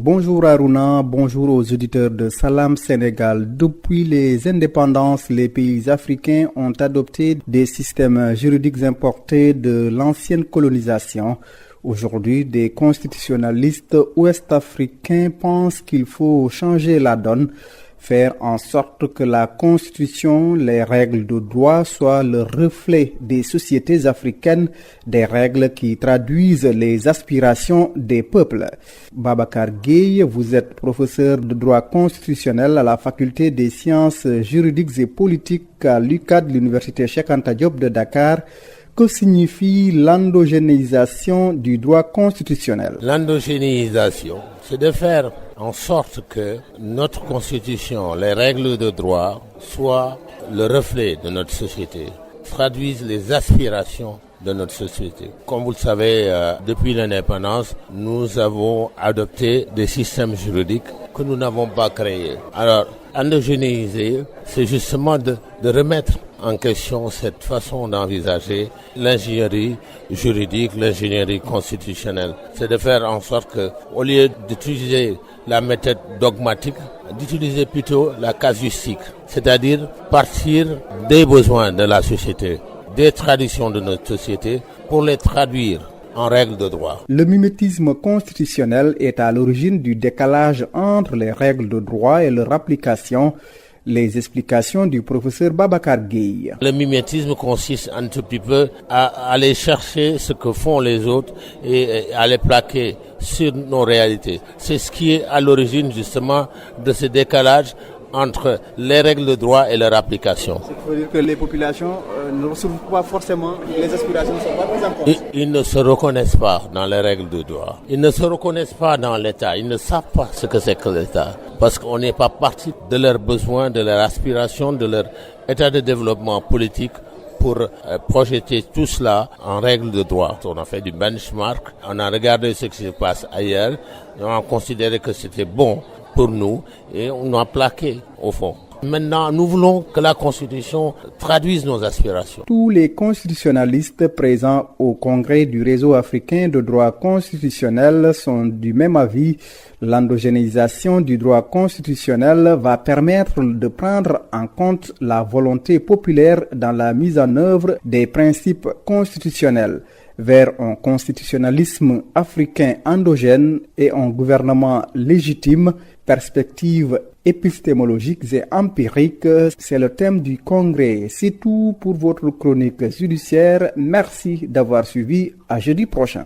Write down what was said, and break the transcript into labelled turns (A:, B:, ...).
A: Bonjour Aruna, bonjour aux auditeurs de Salam Sénégal. Depuis les indépendances, les pays africains ont adopté des systèmes juridiques importés de l'ancienne colonisation. Aujourd'hui, des constitutionnalistes ouest-africains pensent qu'il faut changer la donne, faire en sorte que la Constitution, les règles de droit soient le reflet des sociétés africaines, des règles qui traduisent les aspirations des peuples. Babacar Gueye, vous êtes professeur de droit constitutionnel à la faculté des sciences juridiques et politiques à l'UCAD, l'université Cheikh Anta Diop de Dakar. Que signifie l'endogénéisation du droit constitutionnel?
B: L'endogénéisation, c'est de faire en sorte que notre constitution, les règles de droit, soient le reflet de notre société, traduisent les aspirations de notre société. Comme vous le savez, depuis l'indépendance, nous avons adopté des systèmes juridiques que nous n'avons pas créés. Alors, endogénéiser, c'est justement de remettre en question cette façon d'envisager l'ingénierie juridique, l'ingénierie constitutionnelle. C'est de faire en sorte que, au lieu d'utiliser la méthode dogmatique, d'utiliser plutôt la casuistique, c'est-à-dire partir des besoins de la société, des traditions de notre société pour les traduire en règles de droit.
A: Le mimétisme constitutionnel est à l'origine du décalage entre les règles de droit et leur application. Les explications du professeur Babacar Gueye.
B: Le mimétisme consiste un tout petit peu à aller chercher ce que font les autres et à les plaquer sur nos réalités. C'est ce qui est à l'origine justement de ce décalage entre les règles de droit et leur application.
A: Ça veut dire que les populations ne reçoivent pas forcément, les aspirations ne sont pas prises en compte.
B: Ils ne se reconnaissent pas dans les règles de droit. Ils ne se reconnaissent pas dans l'État. Ils ne savent pas ce que c'est que l'État. Parce qu'on n'est pas parti de leurs besoins, de leurs aspirations, de leur état de développement politique pour projeter tout cela en règles de droit. On a fait du benchmark, on a regardé ce qui se passe ailleurs, et on a considéré que c'était bon pour nous et on a plaqué au fond. Maintenant, nous voulons que la Constitution traduise nos aspirations.
A: Tous les constitutionnalistes présents au congrès du réseau africain de droit constitutionnel sont du même avis. L'endogénéisation du droit constitutionnel va permettre de prendre en compte la volonté populaire dans la mise en œuvre des principes constitutionnels vers un constitutionnalisme africain endogène et un gouvernement légitime, perspectives épistémologiques et empiriques, c'est le thème du congrès. C'est tout pour votre chronique judiciaire. Merci d'avoir suivi. À jeudi prochain.